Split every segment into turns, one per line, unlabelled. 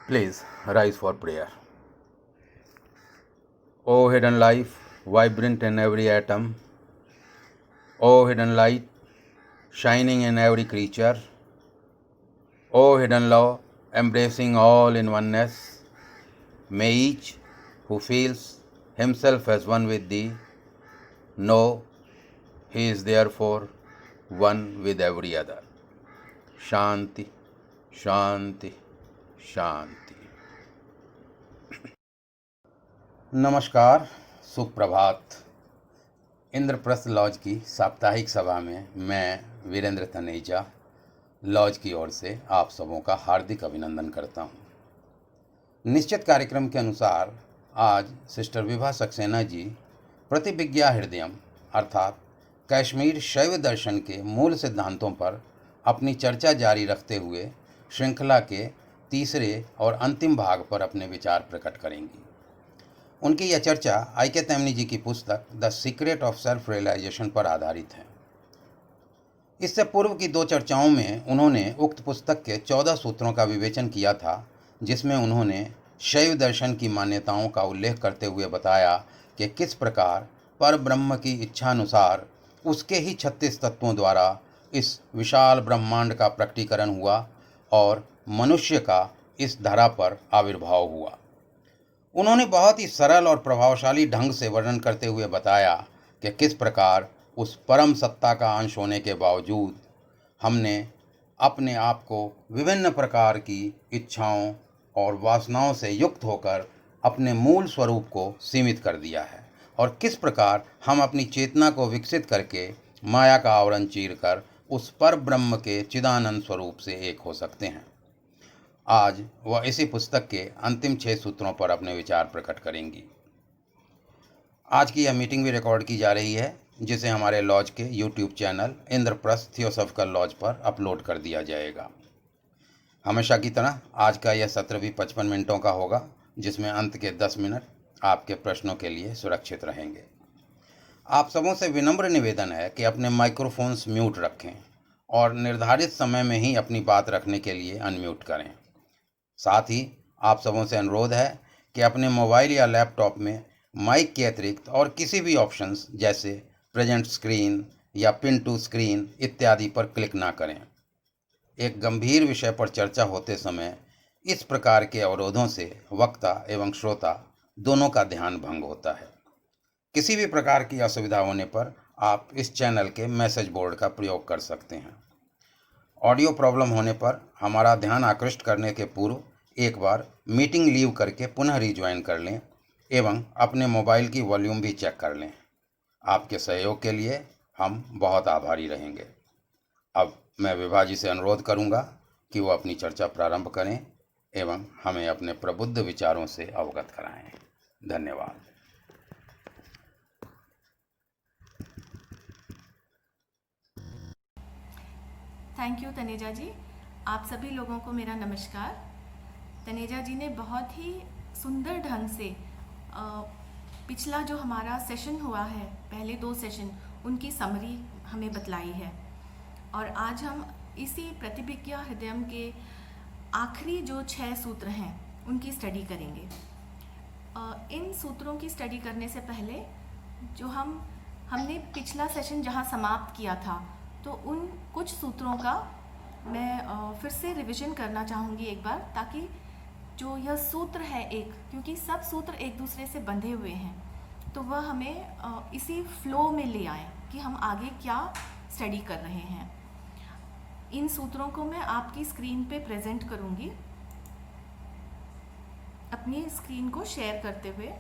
Please rise for prayer. O hidden life, vibrant in every atom, O hidden light, shining in every creature, O hidden law, embracing all in oneness, may each who feels himself as one with thee know he is therefore one with every other. Shanti, Shanti, Shanti. नमस्कार, सुप्रभात। Indraprastha laws की साप्ताहिक सभा में मैं Virendra Taneja laws की ओर से आप सबों का हार्दिक अभिनंदन करता हूं। निश्चित कार्यक्रम के अनुसार आज सिस्टर विभा सक्सेना जी प्रतिविज्ञा हृदयम अर्थात कश्मीर शैव दर्शन के मूल सिद्धांतों पर अपनी चर्चा जारी रखते हुए श्रृंखला के तीसरे और अंतिम भाग पर अपने विचार प्रकट करेंगी। उनकी यह चर्चा आई.के. तेमनी जी की पुस्तक the secret of self realisation पर आधारित है। इससे पूर्व की दो चर्चाओं में उन्होंने उक्त पुस्तक के 14 सूत्रों का विवेचन किया था, जिसमें उन्होंने शैव दर्शन की मान्यताओं का उल्लेख करते हुए बताया कि किस प्रकार पर ब्रह्म की इच्छानुसार उसके ही 36 तत्वों द्वारा इस विशाल ब्रह्मांड का प्रकटीकरण हुआ और मनुष्य का इस धरा पर आविर्भाव हुआ। उन्होंने बहुत ही सरल और प्रभावशाली ढंग से वर्णन करते हुए बताया कि किस प्रकार उस परम सत्ता का अंश होने के बावजूद हमने अपने आप को विभिन्न प्रकार की इच्छाओं और वासनाओं से युक्त होकर अपने मूल स्वरूप को सीमित कर दिया है और किस प्रकार हम अपनी चेतना को विकसित करके माया का आवरण चीरकर उस पर ब्रह्म के चिदानंद स्वरूप से एक हो सकते हैं। आज वह इसी पुस्तक के अंतिम 6 सूत्रों पर अपने विचार प्रकट करेंगी। आज की यह मीटिंग भी रिकॉर्ड की जा रही है, जिसे हमारे लॉज के YouTube channel Indraprastha theosophical lodge पर अपलोड कर दिया जाएगा। हमेशा की तरह आज का यह सत्र भी 55 मिनटों का होगा, जिसमें अंत के 10 मिनट आपके प्रश्नों के लिए सुरक्षित रहेंगे। आप सबों से विनम्र निवेदन है कि अपने माइक्रोफोन्स म्यूट रखें और निर्धारित समय में ही अपनी बात रखने के लिए अनम्यूट करें। साथ ही आप सबों से अनुरोध है कि अपने मोबाइल या लैपटॉप में माइक के अतिरिक्त और किसी भी ऑप्शंस जैसे प्रेजेंट स्क्रीन या पिन टू स्क्रीन इत्यादि पर क्लिक ना करें। एक गंभीर विषय पर चर्चा होते समय इस प्रकार के अवरोधों से वक्ता एवं श्रोता दोनों का ध्यान भंग होता है। किसी भी प्रकार की असुविधा होने पर आप इस चैनल के मैसेज बोर्ड का प्रयोग कर सकते हैं। ऑडियो प्रॉब्लम होने पर हमारा ध्यान आकृष्ट करने के पूर्व एक बार मीटिंग लीव करके पुनः रिज्वाइन कर लें एवं अपने मोबाइल की वॉल्यूम भी चेक कर लें। आपके सहयोग के लिए हम बहुत आभारी रहेंगे। अब मैं विभा जी से अनुरोध करूंगा कि वो अपनी चर्चा प्रारंभ करें एवं हमें अपने प्रबुद्ध विचारों से अवगत कराएं। धन्यवाद।
थैंक यू तनेजा जी। आप सभी लोगों को मेरा नमस्कार। तनेजा जी ने बहुत ही सुंदर ढंग से पिछला जो हमारा सेशन हुआ है, पहले 2 सेशन, उनकी समरी हमें बतलाई है और आज हम इसी प्रतिविज्ञा हृदयम के आखिरी जो 6 सूत्र हैं उनकी स्टडी करेंगे। इन सूत्रों की स्टडी करने से पहले जो हमने पिछला सेशन जहाँ समाप्त किया था, तो उन कुछ सूत्रों का मैं फिर से रिवीजन करना चाहूँगी एक बार, ताकि जो यह सूत्र है क्योंकि सब सूत्र एक दूसरे से बंधे हुए हैं, तो वह हमें इसी फ्लो में ले आए कि हम आगे क्या स्टडी कर रहे हैं। इन सूत्रों को मैं आपकी स्क्रीन पे प्रेजेंट करूँगी, अपनी स्क्रीन को शेयर करते हुए।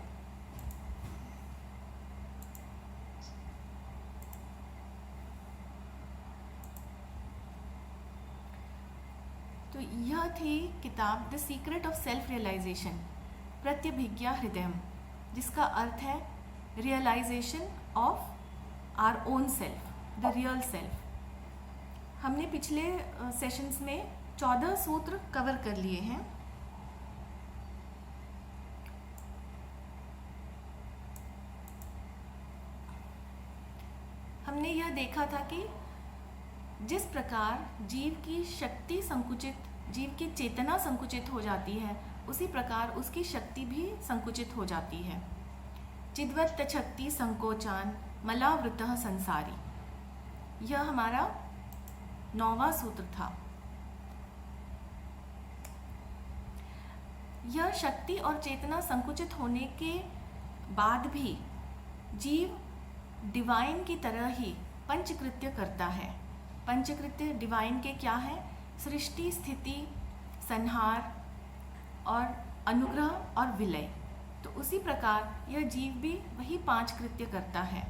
तो यह थी किताब the secret of self realization, Pratyabhijna Hridayam, जिसका अर्थ है realization of our own self, the real self. हमने पिछले सेशंस में 14 सूत्र कवर कर लिए हैं। हमने यह देखा था कि जिस प्रकार जीव की शक्ति संकुचित जीव की चेतना संकुचित हो जाती है, उसी प्रकार उसकी शक्ति भी संकुचित हो जाती है। चिद्वत् तच्छक्ति संकोचान मलावृतः संसारी, यह हमारा 9वां सूत्र था। यह शक्ति और चेतना संकुचित होने के बाद भी जीव डिवाइन की तरह ही पंचकृत्य करता है। पंचकृत्य डिवाइन के क्या है? सृष्टि, स्थिति, संहार और अनुग्रह और विलय। तो उसी प्रकार यह जीव भी वही 5 कृत्य करता है,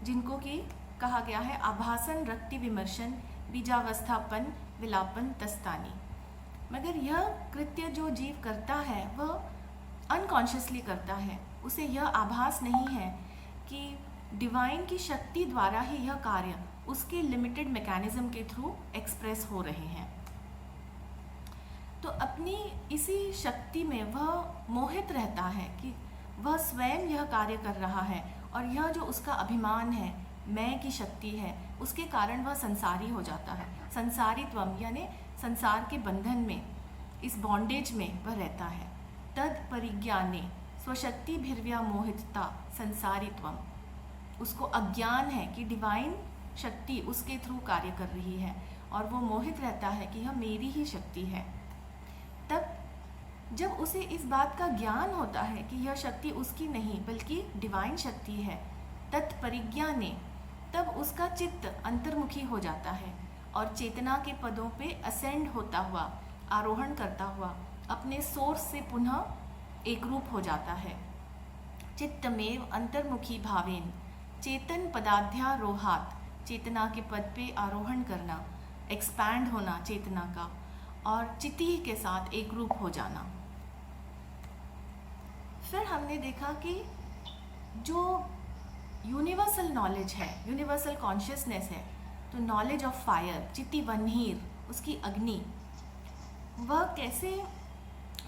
जिनको कि कहा गया है आभासन, रक्ति, विमर्शन, बीजावस्थापन, विलापन, तस्तानी। मगर यह कृत्य जो जीव करता है वह अनकॉन्शियसली करता है। उसे यह आभास नहीं है कि डिवाइन की शक्ति द्वारा ही यह कार्य उसके लिमिटेड मैकेनिज्म के थ्रू एक्सप्रेस हो रहे हैं। तो अपनी इसी शक्ति में वह मोहित रहता है कि वह स्वयं यह कार्य कर रहा है, और यह जो उसका अभिमान है, मैं की शक्ति है, उसके कारण वह संसारी हो जाता है। संसारित्वम यानी संसार के बंधन में, इस बॉन्डेज में वह रहता है। तद परिज्ञाने स्वशक्ति भिर्व्या मोहितता संसारित्वम, उसको अज्ञान है कि डिवाइन शक्ति उसके थ्रू कार्य कर रही है, और वो मोहित रहता है कि यह मेरी ही शक्ति है। तब जब उसे इस बात का ज्ञान होता है कि यह शक्ति उसकी नहीं बल्कि डिवाइन शक्ति है, तत्परिज्ञाने, तब उसका चित्त अंतर्मुखी हो जाता है और चेतना के पदों पे असेंड होता हुआ, आरोहण करता हुआ अपने सोर्स से पुनः एक रूप हो जाता है। चित्तमेव अंतर्मुखी भावेन चेतन पदाध्यारोहात, चेतना के पद पे आरोहण करना, एक्सपैंड होना चेतना का, और चिति के साथ एक रूप हो जाना। फिर हमने देखा कि जो यूनिवर्सल नॉलेज है, यूनिवर्सल कॉन्शियसनेस है, तो नॉलेज ऑफ फायर, चिति वन्हीर, उसकी अग्नि, वह कैसे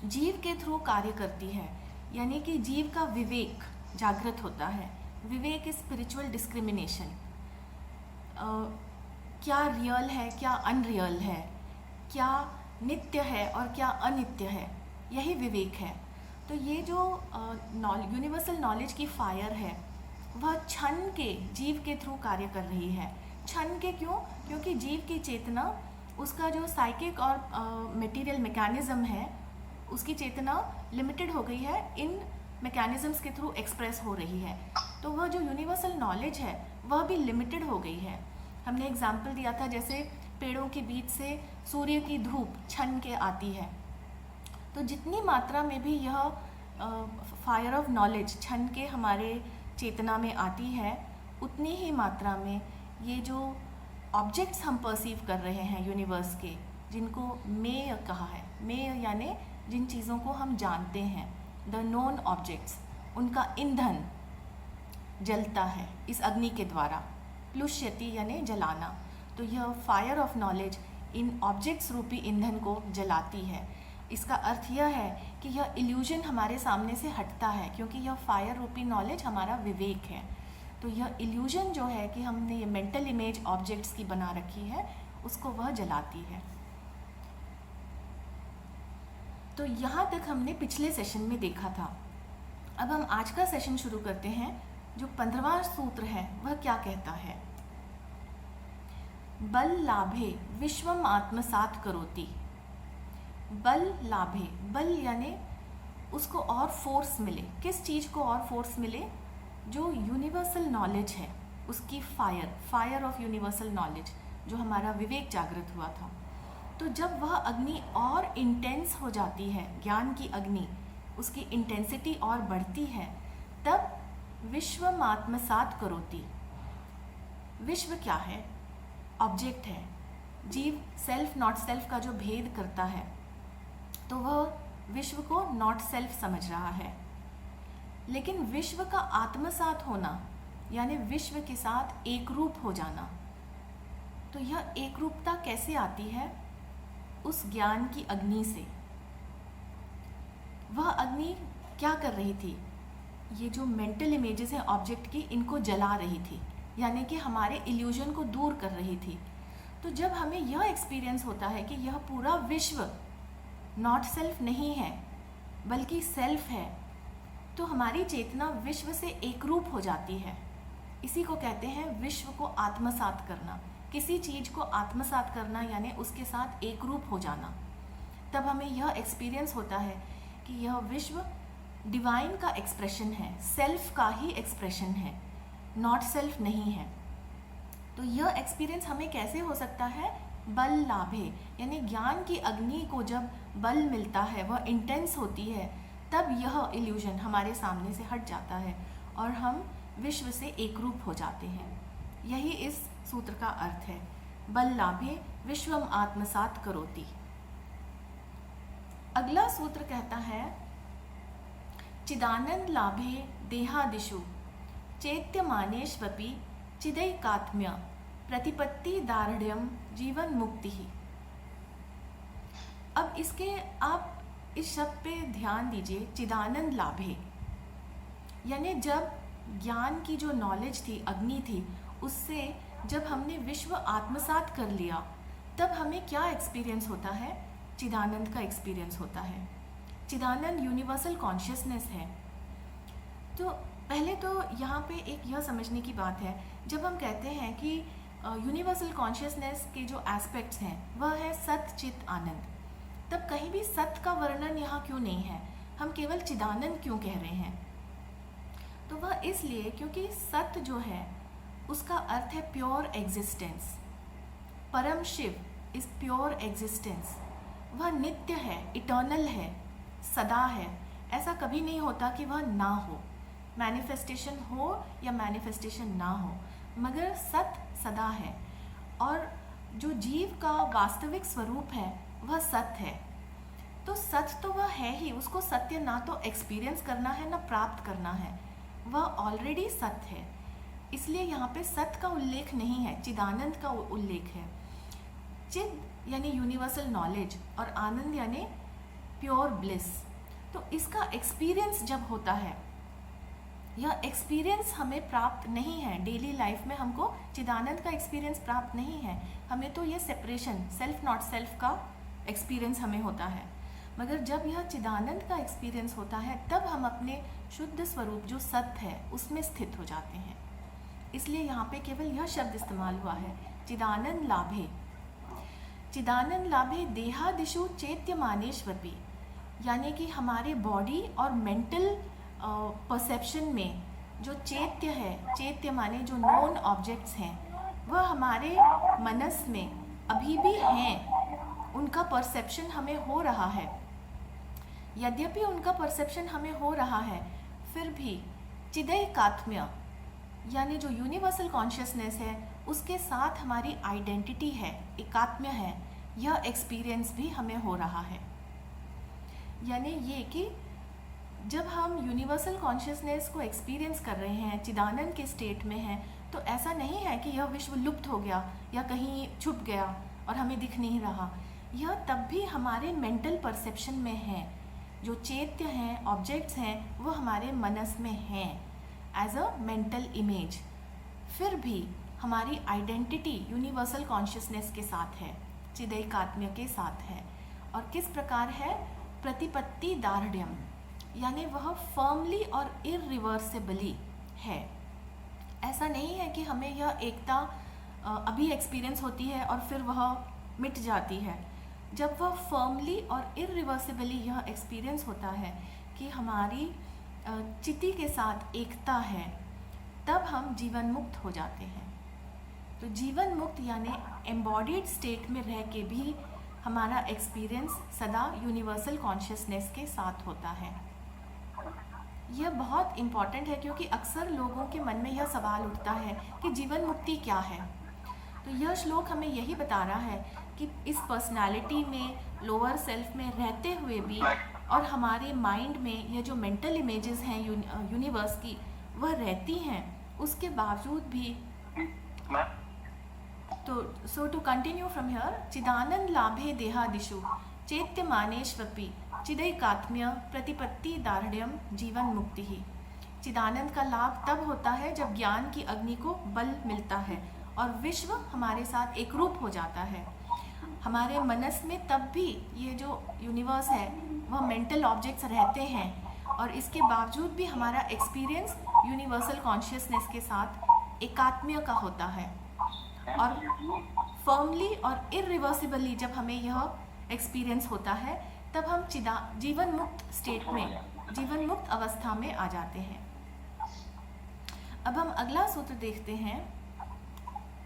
जीव के थ्रू कार्य करती है। यानी कि जीव का विवेक जागृत होता है। विवेक इज स्पिरिचुअल डिस्क्रिमिनेशन, क्या रियल है, क्या अनरियल है, क्या नित्य है और क्या अनित्य है, यही विवेक है। तो ये जो यूनिवर्सल नॉलेज की फायर है, वह क्षण के जीव के थ्रू कार्य कर रही है। क्षण के क्यों? क्योंकि जीव की चेतना, उसका जो साइकिक और मटेरियल मैकेनिज्म है, उसकी चेतना लिमिटेड हो गई है, इन मैकेनिज्म्स के थ्रू एक्सप्रेस हो रही है। तो वह जो यूनिवर्सल नॉलेज है वह भी लिमिटेड हो गई है। हमने एग्जाम्पल दिया था, जैसे पेड़ों के बीच से सूर्य की धूप छन के आती है, तो जितनी मात्रा में भी यह फायर ऑफ नॉलेज छन के हमारे चेतना में आती है, उतनी ही मात्रा में ये जो ऑब्जेक्ट्स हम परसीव कर रहे हैं यूनिवर्स के, जिनको मेय कहा है, मेय यानी जिन चीज़ों को हम जानते हैं, द नोन ऑब्जेक्ट्स, उनका ईंधन जलता है इस अग्नि के द्वारा, प्लुष्यति यानी जलाना। तो यह fire of knowledge in objects रूपी ईंधन को जलाती है। इसका अर्थ यह है कि यह इल्यूजन हमारे सामने से हटता है, क्योंकि यह फायर रूपी नॉलेज हमारा विवेक है। तो यह इल्यूजन जो है कि हमने ये मेंटल इमेज ऑब्जेक्ट्स की बना रखी है, उसको वह जलाती है। तो यहाँ तक हमने पिछले सेशन में देखा था। अब हम आज का सेशन शुरू करते हैं। जो 15वां सूत्र है वह क्या कहता है? बल लाभे विश्वम आत्मसात करोति। बल लाभे, बल यानी उसको और फोर्स मिले। किस चीज़ को और फोर्स मिले? जो यूनिवर्सल नॉलेज है उसकी फायर ऑफ यूनिवर्सल नॉलेज, जो हमारा विवेक जागृत हुआ था। तो जब वह अग्नि और इंटेंस हो जाती है, ज्ञान की अग्नि, उसकी इंटेंसिटी और बढ़ती है, तब विश्वम आत्मसात करोति। विश्व क्या है? ऑब्जेक्ट है। जीव सेल्फ नॉट सेल्फ का जो भेद करता है, तो वह विश्व को नॉट सेल्फ समझ रहा है। लेकिन विश्व का आत्मसात होना यानी विश्व के साथ एक रूप हो जाना, तो यह एक रूपता कैसे आती है? उस ज्ञान की अग्नि से। वह अग्नि क्या कर रही थी? ये जो मेंटल इमेजेस हैं ऑब्जेक्ट की, इनको जला रही थी, यानी कि हमारे इल्यूजन को दूर कर रही थी। तो जब हमें यह एक्सपीरियंस होता है कि यह पूरा विश्व नॉट सेल्फ नहीं है बल्कि सेल्फ है, तो हमारी चेतना विश्व से एक रूप हो जाती है। इसी को कहते हैं विश्व को आत्मसात करना। किसी चीज़ को आत्मसात करना यानी उसके साथ एक रूप हो जाना। तब हमें यह एक्सपीरियंस होता है कि यह विश्व डिवाइन का एक्सप्रेशन है, सेल्फ का ही एक्सप्रेशन है, नॉट सेल्फ नहीं है। तो यह एक्सपीरियंस हमें कैसे हो सकता है? बल लाभे, यानी ज्ञान की अग्नि को जब बल मिलता है, वह इंटेंस होती है, तब यह इल्यूजन हमारे सामने से हट जाता है और हम विश्व से एक रूप हो जाते हैं। यही इस सूत्र का अर्थ है, बल लाभे विश्वम आत्मसात करोति। अगला सूत्र कहता है, चिदानंद लाभे देहादिषु चैत्यमानेष्वपि चिदैकात्म्य प्रतिपत्ति दार्ढ्यम जीवन मुक्ति ही। अब इसके आप इस शब्द पे ध्यान दीजिए, चिदानंद लाभे, यानी जब ज्ञान की जो नॉलेज थी, अग्नि थी, उससे जब हमने विश्व आत्मसात कर लिया, तब हमें क्या एक्सपीरियंस होता है? चिदानंद का एक्सपीरियंस होता है। चिदानंद यूनिवर्सल कॉन्शियसनेस है। तो पहले तो यहाँ पे एक यह समझने की बात है, जब हम कहते हैं कि यूनिवर्सल कॉन्शियसनेस के जो एस्पेक्ट्स हैं वह है सत चित आनंद, तब कहीं भी सत का वर्णन यहाँ क्यों नहीं है? हम केवल चिदानंद क्यों कह रहे हैं? तो वह इसलिए क्योंकि सत जो है उसका अर्थ है प्योर एग्जिस्टेंस। परम शिव इज प्योर एग्जिस्टेंस। वह नित्य है, इटर्नल है, सदा है। ऐसा कभी नहीं होता कि वह ना हो, मैनिफेस्टेशन हो या मैनिफेस्टेशन ना हो, मगर सत सदा है। और जो जीव का वास्तविक स्वरूप है वह सत है। तो सच तो वह है ही, उसको सत्य ना तो एक्सपीरियंस करना है ना प्राप्त करना है, वह ऑलरेडी सत्य है। इसलिए यहाँ पे सत्य का उल्लेख नहीं है, चिदानंद का उल्लेख है। चिद यानी यूनिवर्सल नॉलेज और आनंद यानी प्योर ब्लिस। तो इसका एक्सपीरियंस जब होता है, यह एक्सपीरियंस हमें प्राप्त नहीं है डेली लाइफ में, हमको चिदानंद का एक्सपीरियंस प्राप्त नहीं है। हमें तो यह सेपरेशन, सेल्फ नॉट सेल्फ का एक्सपीरियंस हमें होता है। मगर जब यह चिदानंद का एक्सपीरियंस होता है, तब हम अपने शुद्ध स्वरूप जो सत्य है उसमें स्थित हो जाते हैं। इसलिए यहाँ पे केवल यह शब्द इस्तेमाल हुआ है, चिदानंद लाभे। चिदानंद लाभे देहादिषु चैत्यमानेष्वपि, यानी कि हमारे बॉडी और मेंटल परसेप्शन में जो चैत्य है, चैत्य माने जो नोन ऑब्जेक्ट्स हैं, वह हमारे मनस में अभी भी हैं। उनका परसेप्शन हमें हो रहा है। यद्यपि उनका परसेप्शन हमें हो रहा है, फिर भी चिदैकात्म्य यानी जो यूनिवर्सल कॉन्शियसनेस है उसके साथ हमारी आइडेंटिटी है, एकात्म्य है, यह एक्सपीरियंस भी हमें हो रहा है। यानी ये कि जब हम यूनिवर्सल कॉन्शियसनेस को एक्सपीरियंस कर रहे हैं, चिदानंद के स्टेट में हैं, तो ऐसा नहीं है कि यह विश्व लुप्त हो गया या कहीं छुप गया और हमें दिख नहीं रहा। यह तब भी हमारे मेंटल परसेप्शन में है। जो चैत्य हैं, ऑब्जेक्ट्स हैं, वो हमारे मनस में हैं एज अ मेंटल इमेज। फिर भी हमारी आइडेंटिटी यूनिवर्सल कॉन्शियसनेस के साथ है, चिदैकात्म्य के साथ है। और किस प्रकार है? प्रतिपत्ति दार्ढ्यम, यानी वह फर्मली और इरिवर्सिबली है। ऐसा नहीं है कि हमें यह एकता अभी एक्सपीरियंस होती है और फिर वह मिट जाती है। जब वह फर्मली और इरिवर्सिबली यह एक्सपीरियंस होता है कि हमारी चिति के साथ एकता है, तब हम जीवन मुक्त हो जाते हैं। तो जीवन मुक्त यानी एम्बॉडीड स्टेट में रह के भी हमारा एक्सपीरियंस सदा यूनिवर्सल कॉन्शियसनेस के साथ होता है। यह बहुत इम्पॉर्टेंट है क्योंकि अक्सर लोगों के मन में यह सवाल उठता है कि जीवन मुक्ति क्या है। तो यह श्लोक हमें यही बता रहा है कि इस पर्सनालिटी में, लोअर सेल्फ में रहते हुए भी और हमारे माइंड में यह जो मेंटल इमेजेस हैं यूनिवर्स की, वह रहती हैं, उसके बावजूद भी। तो सो टू कंटिन्यू फ्रॉम हियर, चिदानंद लाभे देहादिषु चैत्यमानेष्वपि चिदैकात्म्य प्रतिपत्ति दार्ढ्यम जीवन मुक्ति ही। चिदानंद का लाभ तब होता है जब ज्ञान की अग्नि को बल मिलता है और विश्व हमारे साथ एक रूप हो जाता है। हमारे मनस में तब भी ये जो यूनिवर्स है वह मेंटल ऑब्जेक्ट्स रहते हैं, और इसके बावजूद भी हमारा एक्सपीरियंस यूनिवर्सल कॉन्शियसनेस के साथ एकात्म्य का होता है। और फर्मली और इरिवर्सिबली जब हमें यह एक्सपीरियंस होता है, तब हम जीवन मुक्त स्टेट में, जीवन मुक्त अवस्था में आ जाते हैं। अब हम अगला सूत्र देखते हैं।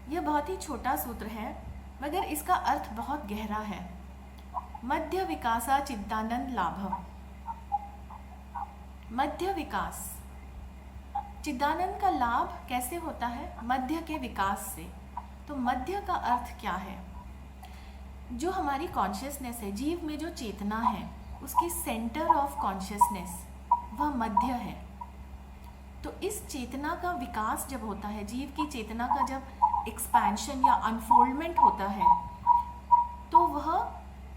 यह बहुत ही छोटा सूत्र है, मगर इसका अर्थ बहुत गहरा है। मध्य विकासा चिदानंद लाभ। मध्य विकास, चिदानंद का लाभ कैसे होता है? मध्य के विकास से। तो मध्य का अर्थ क्या है? जो हमारी कॉन्शियसनेस है, जीव में जो चेतना है, उसकी सेंटर ऑफ कॉन्शियसनेस वह मध्य है। तो इस चेतना का विकास जब होता है, जीव की चेतना का जब एक्सपेंशन या अनफोल्डमेंट होता है, तो वह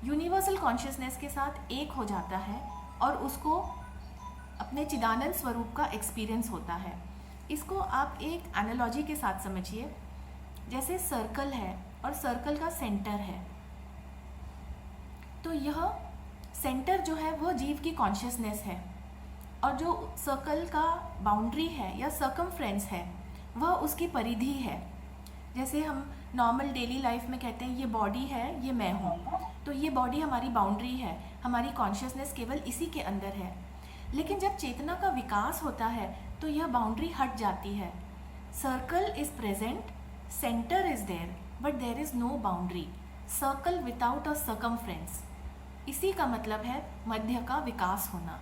यूनिवर्सल कॉन्शियसनेस के साथ एक हो जाता है और उसको अपने चिदानंद स्वरूप का एक्सपीरियंस होता है। इसको आप एक एनालॉजी के साथ समझिए। जैसे सर्कल है और सर्कल का सेंटर है, तो यह सेंटर जो है वह जीव की कॉन्शियसनेस है, और जो सर्कल का बाउंड्री है या सर्कमफ्रेंस है वह उसकी परिधि है। जैसे हम नॉर्मल डेली लाइफ में कहते हैं ये बॉडी है, ये मैं हूँ, तो ये बॉडी हमारी बाउंड्री है, हमारी कॉन्शियसनेस केवल इसी के अंदर है। लेकिन जब चेतना का विकास होता है तो यह बाउंड्री हट जाती है। Circle is present, centre is there, but there is no boundary. Circle without a circumference, इसी का मतलब है मध्य का विकास होना।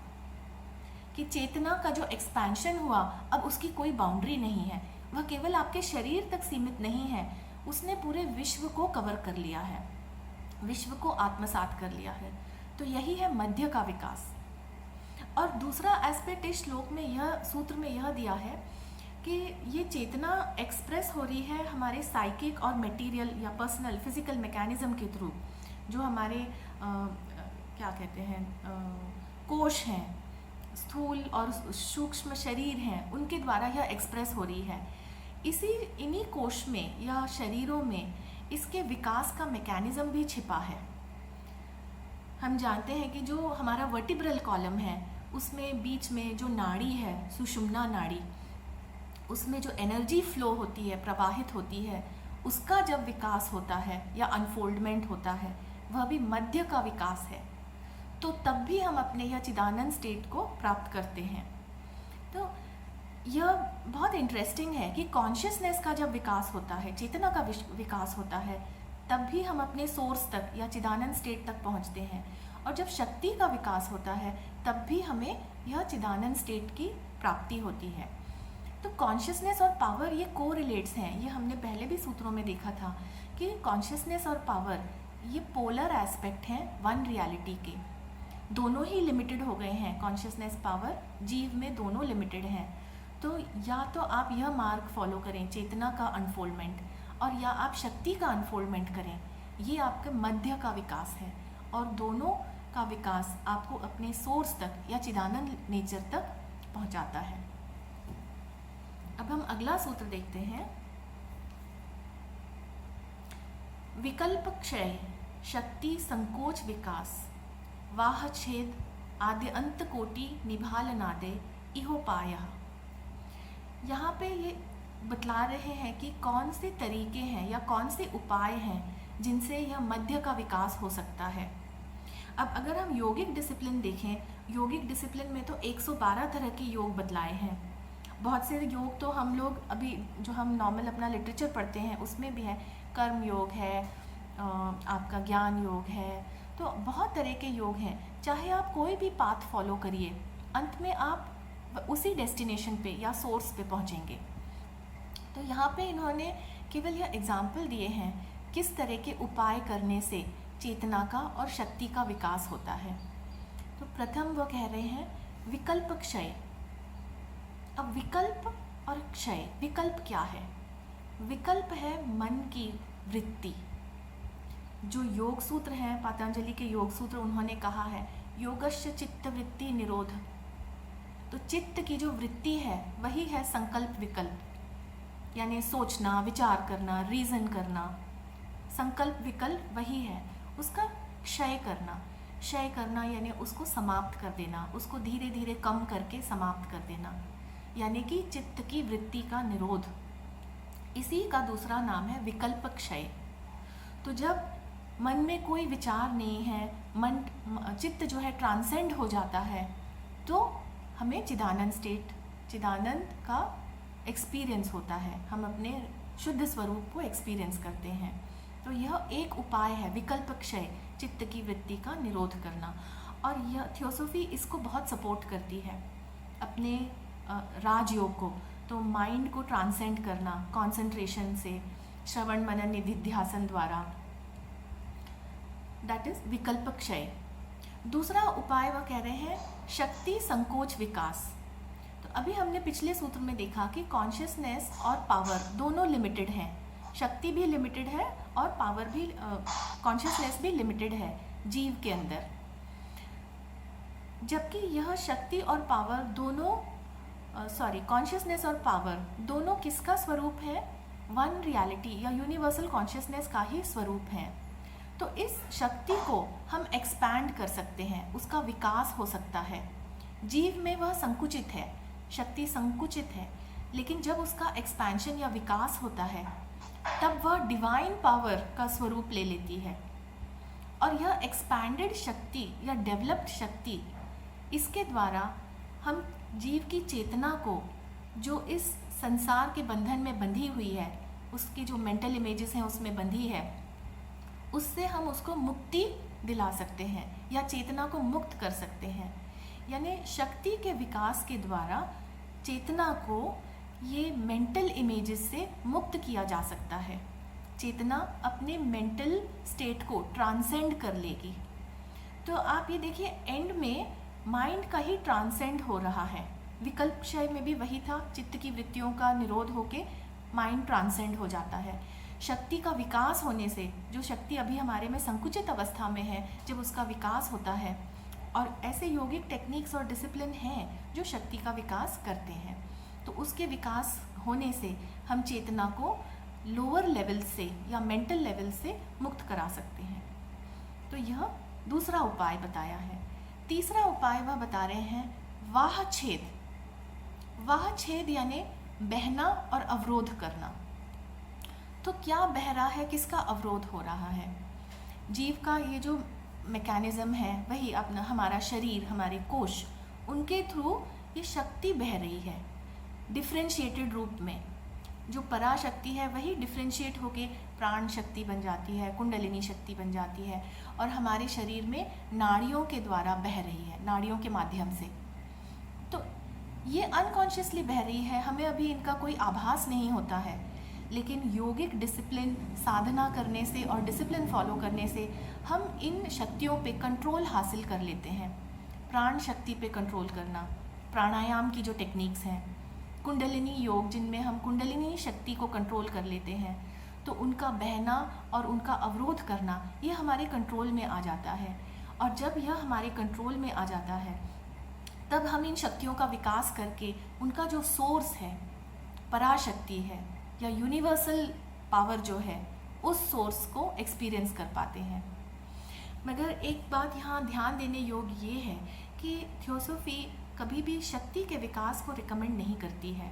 कि चेतना का जो एक्सपेंशन हुआ, अब उसकी कोई बाउंड्री नहीं है, वह केवल आपके शरीर तक सीमित नहीं है, उसने पूरे विश्व को कवर कर लिया है, विश्व को आत्मसात कर लिया है। तो यही है मध्य का विकास। और दूसरा एस्पेक्ट इस श्लोक में, यह सूत्र में यह दिया है कि ये चेतना एक्सप्रेस हो रही है हमारे साइकिक और मटेरियल या पर्सनल फिजिकल मैकेनिज्म के थ्रू। जो हमारे क्या कहते हैं, कोश हैं, स्थूल और सूक्ष्म शरीर हैं, उनके द्वारा यह एक्सप्रेस हो रही है। इन्हीं कोश में या शरीरों में इसके विकास का मैकेनिज्म भी छिपा है। हम जानते हैं कि जो हमारा वर्टिब्रल कॉलम है, उसमें बीच में जो नाड़ी है, सुषुम्ना नाड़ी, उसमें जो एनर्जी फ्लो होती है, प्रवाहित होती है, उसका जब विकास होता है या अनफोल्डमेंट होता है, वह भी मध्य का विकास है। तो तब भी हम अपने यह चिदानंद स्टेट को प्राप्त करते हैं। तो यह बहुत इंटरेस्टिंग है कि कॉन्शियसनेस का जब विकास होता है, चेतना का विकास होता है, तब भी हम अपने सोर्स तक या चिदानंद स्टेट तक पहुंचते हैं। और जब शक्ति का विकास होता है, तब भी हमें यह चिदानंद स्टेट की प्राप्ति होती है। तो कॉन्शियसनेस और पावर ये कोरिलेट्स हैं। ये हमने पहले भी सूत्रों में देखा था कि कॉन्शियसनेस और पावर ये पोलर एस्पेक्ट हैं वन रियलिटी के। दोनों ही लिमिटेड हो गए हैं, कॉन्शियसनेस, पावर, जीव में दोनों लिमिटेड हैं। तो या तो आप यह मार्ग फॉलो करें, चेतना का अनफोल्डमेंट, और या आप शक्ति का अनफोल्डमेंट करें। ये आपके मध्य का विकास है, और दोनों का विकास आपको अपने सोर्स तक या चिदानंद नेचर तक पहुंचाता है। अब हम अगला सूत्र देखते हैं। विकल्प क्षय, शक्ति संकोच विकास, वाह छेद आद्य अंत कोटि निभाल नादे इहोपायः। यहाँ पे ये बतला रहे हैं कि कौन से तरीके हैं या कौन से उपाय हैं जिनसे यह मध्य का विकास हो सकता है। अब अगर हम योगिक डिसिप्लिन देखें, योगिक डिसिप्लिन में तो 112 तरह के योग बतलाए हैं। बहुत से योग तो हम लोग अभी जो हम नॉर्मल अपना लिटरेचर पढ़ते हैं उसमें भी है। कर्म योग है, आपका ज्ञान योग है, तो बहुत तरह के योग हैं। चाहे आप कोई भी पाथ फॉलो करिए, अंत में आप उसी डेस्टिनेशन पे या सोर्स पे पहुंचेंगे। तो यहाँ पे इन्होंने केवल यह एग्जाम्पल दिए हैं किस तरह के उपाय करने से चेतना का और शक्ति का विकास होता है। तो प्रथम वो कह रहे हैं विकल्प क्षय। अब विकल्प और क्षय, विकल्प क्या है? विकल्प है मन की वृत्ति। जो योग सूत्र हैं, पतंजलि के योग सूत्र, उन्होंने कहा है योगस्य चित्त वृत्ति निरोध। तो चित्त की जो वृत्ति है वही है संकल्प विकल्प, यानी सोचना, विचार करना, रीजन करना। संकल्प विकल्प वही है। उसका क्षय करना यानी उसको समाप्त कर देना, उसको धीरे धीरे कम करके समाप्त कर देना, यानी कि चित्त की वृत्ति का निरोध। इसी का दूसरा नाम है विकल्प क्षय। तो जब मन में कोई विचार नहीं है, चित्त जो है ट्रांसेंड हो जाता है, तो हमें चिदानंद का एक्सपीरियंस होता है, हम अपने शुद्ध स्वरूप को एक्सपीरियंस करते हैं। तो यह एक उपाय है, विकल्प क्षय, चित्त की वृत्ति का निरोध करना। और यह थियोसॉफी इसको बहुत सपोर्ट करती है अपने राजयोग को। तो माइंड को ट्रांसेंड करना कंसंट्रेशन से, श्रवण मनन निधिध्यासन द्वारा, दैट इज विकल्प क्षय। दूसरा उपाय वह कह रहे हैं शक्ति संकोच विकास। तो अभी हमने पिछले सूत्र में देखा कि कॉन्शियसनेस और पावर दोनों लिमिटेड हैं, शक्ति भी लिमिटेड है और पावर भी, कॉन्शियसनेस भी लिमिटेड है जीव के अंदर। जबकि यह शक्ति और पावर दोनों, कॉन्शियसनेस और पावर दोनों किसका स्वरूप है? वन रियलिटी या यूनिवर्सल कॉन्शियसनेस का ही स्वरूप है। तो इस शक्ति को हम एक्सपैंड कर सकते हैं, उसका विकास हो सकता है। जीव में वह संकुचित है, शक्ति संकुचित है, लेकिन जब उसका एक्सपेंशन या विकास होता है तब वह डिवाइन पावर का स्वरूप ले लेती है। और यह एक्सपैंडेड शक्ति या डेवलप्ड शक्ति, इसके द्वारा हम जीव की चेतना को, जो इस संसार के बंधन में बंधी हुई है, उसकी जो मेंटल इमेजेस हैं उसमें बंधी है, उससे हम उसको मुक्ति दिला सकते हैं या चेतना को मुक्त कर सकते हैं। यानी शक्ति के विकास के द्वारा चेतना को ये मेंटल इमेजेस से मुक्त किया जा सकता है। चेतना अपने मेंटल स्टेट को ट्रांसेंड कर लेगी। तो आप ये देखिए, एंड में माइंड का ही ट्रांसेंड हो रहा है। विकल्प क्षय में भी वही था, चित्त की वृत्तियों का निरोध होके माइंड ट्रांसेंड हो जाता है। शक्ति का विकास होने से, जो शक्ति अभी हमारे में संकुचित अवस्था में है, जब उसका विकास होता है, और ऐसे योगिक टेक्निक्स और डिसिप्लिन हैं जो शक्ति का विकास करते हैं, तो उसके विकास होने से हम चेतना को लोअर लेवल से या मेंटल लेवल से मुक्त करा सकते हैं। तो यह दूसरा उपाय बताया है। तीसरा उपाय वह बता रहे हैं वाह छेद। वाह छेद यानी बहना और अवरोध करना। तो क्या बह रहा है, किसका अवरोध हो रहा है? जीव का ये जो मैकेनिज्म है, वही अपना हमारा शरीर, हमारे कोश, उनके थ्रू ये शक्ति बह रही है डिफ्रेंशिएटेड रूप में। जो पराशक्ति है वही डिफ्रेंशिएट होके प्राण शक्ति बन जाती है, कुंडलिनी शक्ति बन जाती है, और हमारे शरीर में नाड़ियों के द्वारा बह रही है, नाड़ियों के माध्यम से। तो ये अनकॉन्शियसली बह रही है, हमें अभी इनका कोई आभास नहीं होता है, लेकिन योगिक डिसिप्लिन साधना करने से और डिसिप्लिन फॉलो करने से हम इन शक्तियों पे कंट्रोल हासिल कर लेते हैं। प्राण शक्ति पे कंट्रोल करना, प्राणायाम की जो टेक्निक्स हैं, कुंडलिनी योग जिनमें हम कुंडलिनी शक्ति को कंट्रोल कर लेते हैं, तो उनका बहना और उनका अवरोध करना ये हमारे कंट्रोल में आ जाता है। और जब यह हमारे कंट्रोल में आ जाता है तब हम इन शक्तियों का विकास करके उनका जो सोर्स है, पराशक्ति है या यूनिवर्सल पावर जो है, उस सोर्स को एक्सपीरियंस कर पाते हैं। मगर एक बात यहाँ ध्यान देने योग्य ये है कि थियोसॉफी कभी भी शक्ति के विकास को रिकमेंड नहीं करती है,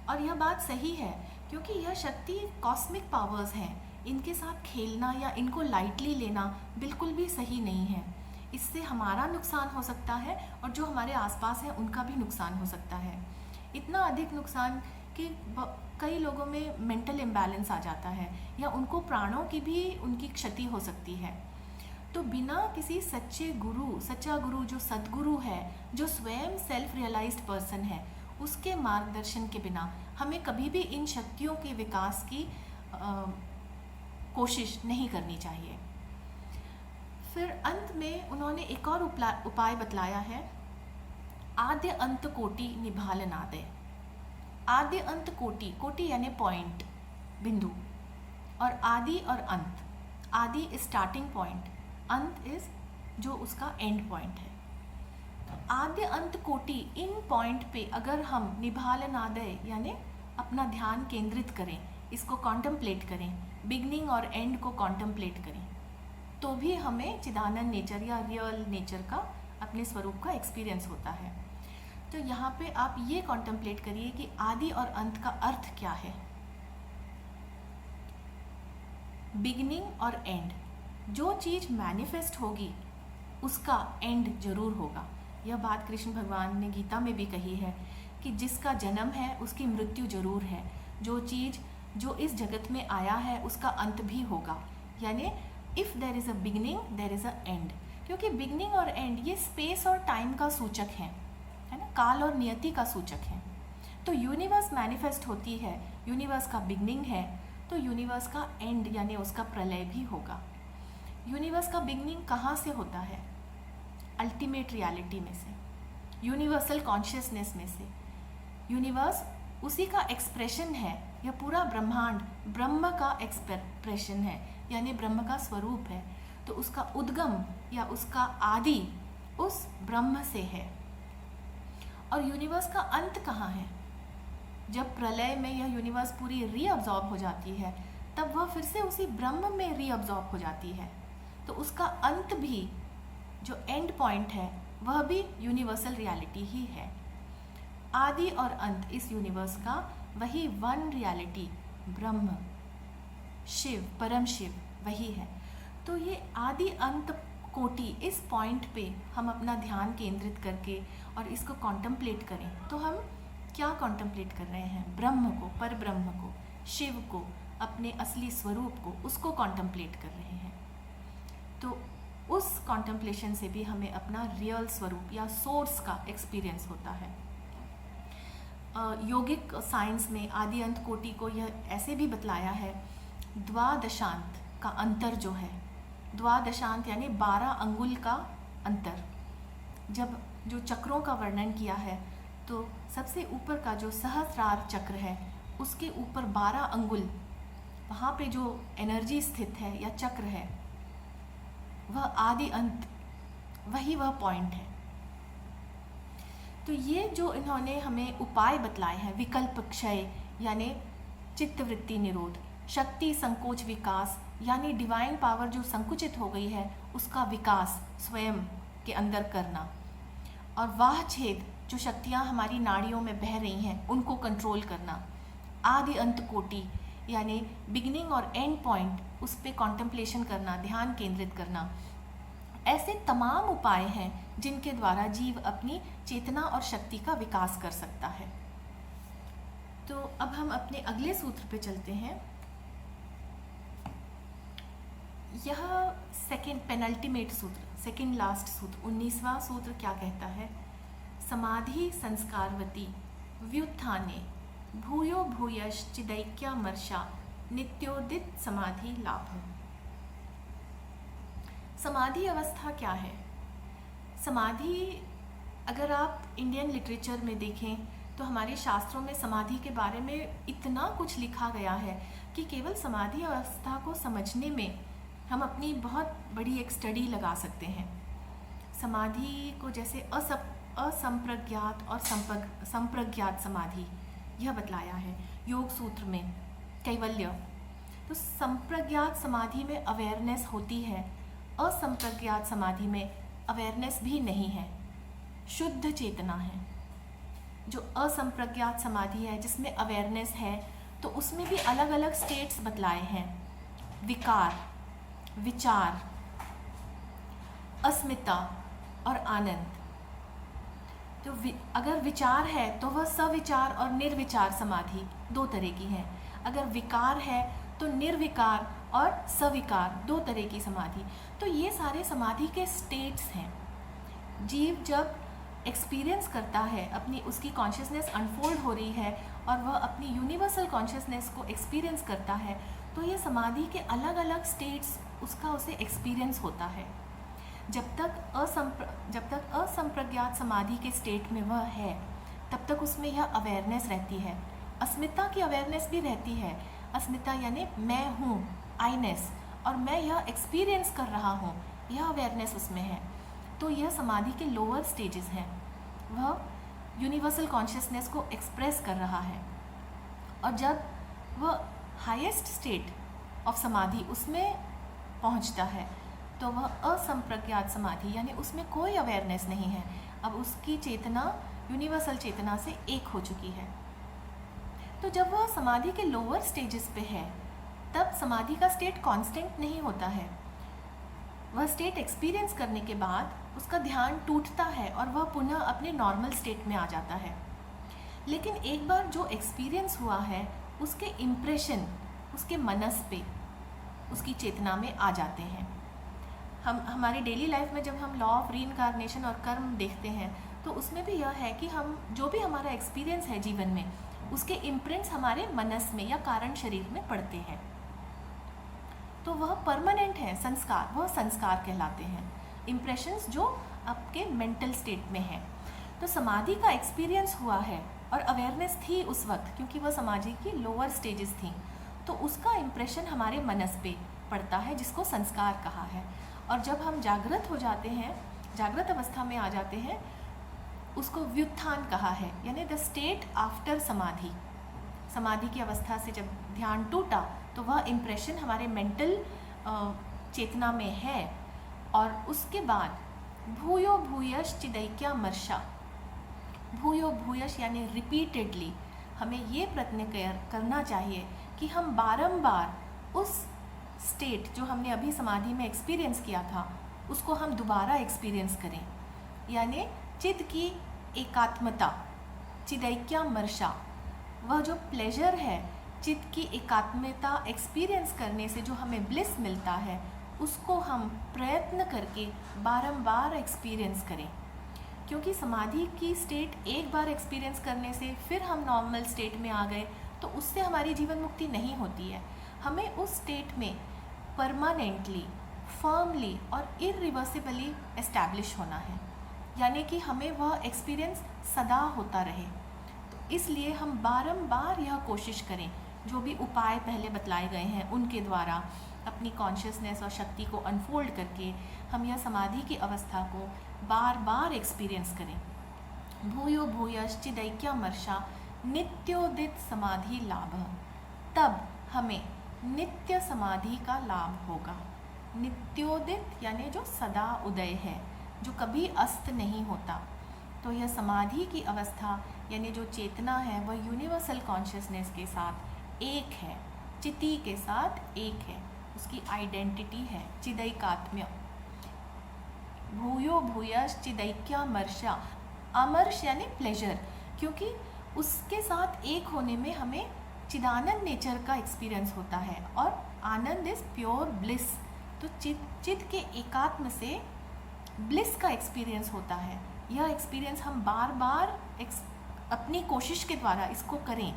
और यह बात सही है, क्योंकि यह शक्ति कॉस्मिक पावर्स हैं, इनके साथ खेलना या इनको लाइटली लेना बिल्कुल भी सही नहीं है। इससे हमारा नुकसान हो सकता है और जो हमारे आसपास है उनका भी नुकसान हो सकता है। इतना अधिक नुकसान कि कई लोगों में मेंटल इम्बैलेंस आ जाता है या उनको प्राणों की भी उनकी क्षति हो सकती है। तो बिना किसी सच्चा गुरु जो सद्गुरु है, जो स्वयं सेल्फ रियलाइज्ड पर्सन है, उसके मार्गदर्शन के बिना हमें कभी भी इन शक्तियों के विकास की कोशिश नहीं करनी चाहिए। फिर अंत में उन्होंने एक और उपाय बतलाया है, आद्य अंत कोटि निभालनादय। आद्य अंत कोटि यानी पॉइंट, बिंदु, और आदि और अंत। आदि इज स्टार्टिंग पॉइंट, अंत इज जो उसका एंड पॉइंट है। आद्य अंत कोटि, इन पॉइंट पे अगर हम निभालनादय यानी अपना ध्यान केंद्रित करें, इसको कॉन्टम्पलेट करें, बिगनिंग और एंड को कॉन्टम्पलेट करें, तो भी हमें चिदानंद नेचर या रियल नेचर का, अपने स्वरूप का एक्सपीरियंस होता है। तो यहाँ पे आप ये कॉन्टेम्पलेट करिए कि आदि और अंत का अर्थ क्या है। बिगिनिंग और एंड, जो चीज़ मैनिफेस्ट होगी उसका एंड जरूर होगा। यह बात कृष्ण भगवान ने गीता में भी कही है कि जिसका जन्म है उसकी मृत्यु जरूर है। जो चीज़ जो इस जगत में आया है उसका अंत भी होगा। यानी if there is a beginning there is a and, क्योंकि बिगिनिंग और एंड ये स्पेस और टाइम का सूचक है ना, काल और नियति का सूचक है। तो यूनिवर्स मैनिफेस्ट होती है, यूनिवर्स का बिगिनिंग है, तो यूनिवर्स का एंड यानी उसका प्रलय भी होगा। यूनिवर्स का बिगिनिंग कहाँ से होता है? अल्टीमेट रियलिटी में से, यूनिवर्सल कॉन्शियसनेस में से। यूनिवर्स उसी का एक्सप्रेशन है, यह पूरा ब्रह्मांड ब्रह्म का एक्सप्रेशन है, यानी ब्रह्म का स्वरूप है। तो उसका उद्गम या उसका आदि उस ब्रह्म से है। और यूनिवर्स का अंत कहाँ है? जब प्रलय में यह यूनिवर्स पूरी रीअब्जॉर्ब हो जाती है, तब वह फिर से उसी ब्रह्म में रीअब्जॉर्ब हो जाती है। तो उसका अंत भी, जो एंड पॉइंट है, वह भी यूनिवर्सल रियलिटी ही है। आदि और अंत इस यूनिवर्स का वही वन रियलिटी ब्रह्म, शिव, परम शिव वही है। तो ये आदि अंत कोटि, इस पॉइंट पे हम अपना ध्यान केंद्रित करके और इसको कॉन्टेम्पलेट करें, तो हम क्या कॉन्टेम्पलेट कर रहे हैं? ब्रह्म को, पर ब्रह्म को, शिव को, अपने असली स्वरूप को, उसको कॉन्टेम्पलेट कर रहे हैं। तो उस कॉन्टेम्पलेशन से भी हमें अपना रियल स्वरूप या सोर्स का एक्सपीरियंस होता है। योगिक साइंस में आदि अंत कोटि को यह ऐसे भी बतलाया है, द्वादशांत का अंतर जो है, द्वादशांत यानी 12 अंगुल का अंतर। जब जो चक्रों का वर्णन किया है, तो सबसे ऊपर का जो सहस्रार चक्र है, उसके ऊपर 12 अंगुल, वहाँ पे जो एनर्जी स्थित है या चक्र है, वह आदि अंत, वही वह पॉइंट है। तो ये जो इन्होंने हमें उपाय बतलाए हैं, विकल्प क्षय यानी चित्तवृत्ति निरोध, शक्ति संकोच विकास यानी डिवाइन पावर जो संकुचित हो गई है उसका विकास स्वयं के अंदर करना, और वाह छेद, जो शक्तियाँ हमारी नाड़ियों में बह रही हैं उनको कंट्रोल करना। आदि अंत कोटि यानी बिगिनिंग और एंड पॉइंट, उस पर कॉन्टेम्पलेशन करना, ध्यान केंद्रित करना। ऐसे तमाम उपाय हैं जिनके द्वारा जीव अपनी चेतना और शक्ति का विकास कर सकता है। तो अब हम अपने अगले सूत्र पे चलते हैं। यह सेकेंड पेनल्टीमेट सूत्र, सेकेंड लास्ट सूत्र, 19वां सूत्र क्या कहता है? समाधि संस्कारवती व्युत्थाने भूयो भूयश्चिदैक्यामर्षा नित्योदित समाधि लाभ। समाधि अवस्था क्या है? समाधि, अगर आप इंडियन लिटरेचर में देखें तो हमारे शास्त्रों में समाधि के बारे में इतना कुछ लिखा गया है कि केवल समाधि अवस्था को समझने में हम अपनी बहुत बड़ी एक स्टडी लगा सकते हैं। समाधि को जैसे असंप्रज्ञात और संप्रज्ञात समाधि, यह बतलाया है योग सूत्र में, कैवल्य। तो संप्रज्ञात समाधि में अवेयरनेस होती है, असंप्रज्ञात समाधि में अवेयरनेस भी नहीं है, शुद्ध चेतना है। जो असंप्रज्ञात समाधि है जिसमें अवेयरनेस है, तो उसमें भी अलग अलग स्टेट्स बतलाए हैं, विकार, विचार, अस्मिता और आनंद। तो अगर विचार है तो वह सविचार और निर्विचार समाधि दो तरह की है। अगर विकार है तो निर्विकार और सविकार दो तरह की समाधि। तो ये सारे समाधि के स्टेट्स हैं। जीव जब एक्सपीरियंस करता है, अपनी उसकी कॉन्शियसनेस अनफोल्ड हो रही है और वह अपनी यूनिवर्सल कॉन्शियसनेस को एक्सपीरियंस करता है, तो ये समाधि के अलग अलग स्टेट्स उसका उसे एक्सपीरियंस होता है। जब तक असंप्रज्ञात समाधि के स्टेट में वह है, तब तक उसमें यह अवेयरनेस रहती है। अस्मिता की अवेयरनेस भी रहती है। अस्मिता यानी मैं हूँ, आईनेस, और मैं यह एक्सपीरियंस कर रहा हूँ, यह अवेयरनेस उसमें है। तो यह समाधि के लोअर स्टेजेस हैं। वह यूनिवर्सल कॉन्शियसनेस को एक्सप्रेस कर रहा है। और जब वह हाईएस्ट स्टेट ऑफ समाधि उसमें पहुँचता है, तो वह असंप्रज्ञात समाधि यानी उसमें कोई अवेयरनेस नहीं है, अब उसकी चेतना यूनिवर्सल चेतना से एक हो चुकी है। तो जब वह समाधि के लोअर स्टेजेस पे है तब समाधि का स्टेट कांस्टेंट नहीं होता है। वह स्टेट एक्सपीरियंस करने के बाद उसका ध्यान टूटता है और वह पुनः अपने नॉर्मल स्टेट में आ जाता है। लेकिन एक बार जो एक्सपीरियंस हुआ है उसके इम्प्रेशन उसके मनस पे, उसकी चेतना में आ जाते हैं। हम हमारी डेली लाइफ में जब हम लॉ ऑफ रीइंकार्नेशन और कर्म देखते हैं तो उसमें भी यह है कि हम जो भी हमारा एक्सपीरियंस है जीवन में उसके इम्प्रिंट्स हमारे मनस में या कारण शरीर में पड़ते हैं। तो वह परमानेंट है, संस्कार, वह संस्कार कहलाते हैं, इम्प्रेशंस जो आपके मेंटल स्टेट में है। तो समाधि का एक्सपीरियंस हुआ है और अवेयरनेस थी उस वक्त क्योंकि वह समाधि की लोअर स्टेजेस थी, तो उसका इम्प्रेशन हमारे मनस पे पड़ता है जिसको संस्कार कहा है। और जब हम जागृत हो जाते हैं, जागृत अवस्था में आ जाते हैं, उसको व्युत्थान कहा है, यानी द स्टेट आफ्टर समाधि। समाधि की अवस्था से जब ध्यान टूटा तो वह इम्प्रेशन हमारे मेंटल चेतना में है। और उसके बाद भूयो भूयश चिदैक्यामर्षा, भूयो भूयश यानी रिपीटेडली हमें ये प्रयत्न करना चाहिए कि हम बारंबार उस स्टेट जो हमने अभी समाधि में एक्सपीरियंस किया था उसको हम दोबारा एक्सपीरियंस करें, यानी चित्त की एकात्मता, चिदैक्यामर्षा, वह जो प्लेजर है चित्त की एकात्मता एक्सपीरियंस करने से जो हमें ब्लिस मिलता है उसको हम प्रयत्न करके बारंबार एक्सपीरियंस करें। क्योंकि समाधि की स्टेट एक बार एक्सपीरियंस करने से फिर हम नॉर्मल स्टेट में आ गए तो उससे हमारी जीवन मुक्ति नहीं होती है। हमें उस स्टेट में परमानेंटली, फर्मली और इरिवर्सिबली एस्टैब्लिश होना है, यानी कि हमें वह एक्सपीरियंस सदा होता रहे। तो इसलिए हम बारंबार यह कोशिश करें, जो भी उपाय पहले बतलाए गए हैं उनके द्वारा अपनी कॉन्शियसनेस और शक्ति को अनफोल्ड करके हम यह समाधि की अवस्था को बार बार एक्सपीरियंस करें। भूयो भूयश चिदैक्यामर्षा नित्योदित समाधि लाभ, तब हमें नित्य समाधि का लाभ होगा। नित्योदित यानी जो सदा उदय है, जो कभी अस्त नहीं होता। तो यह समाधि की अवस्था यानी जो चेतना है वह यूनिवर्सल कॉन्शियसनेस के साथ एक है, चिति के साथ एक है, उसकी आइडेंटिटी है चिदैकात्म्य। भूयो भूयश चिदैक्यामर्षा, अमर्ष यानी प्लेजर, क्योंकि उसके साथ एक होने में हमें चिदानंद नेचर का एक्सपीरियंस होता है और आनंद इज प्योर ब्लिस। तो चित्त के एकात्म से ब्लिस का एक्सपीरियंस होता है। यह एक्सपीरियंस हम बार बार अपनी कोशिश के द्वारा इसको करें,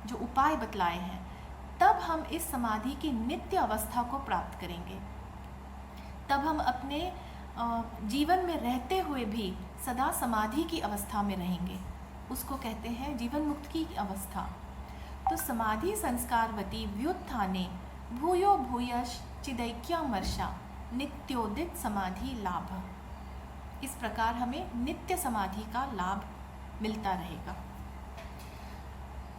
जो उपाय बतलाए हैं, तब हम इस समाधि की नित्य अवस्था को प्राप्त करेंगे। तब हम अपने जीवन में रहते हुए भी सदा समाधि की अवस्था में रहेंगे। उसको कहते हैं जीवन मुक्त की अवस्था। तो समाधि संस्कारवती व्युत्थाने भूयो भूयश चिदैक्यामर्षा नित्योदित समाधि लाभ। इस प्रकार हमें नित्य समाधि का लाभ मिलता रहेगा।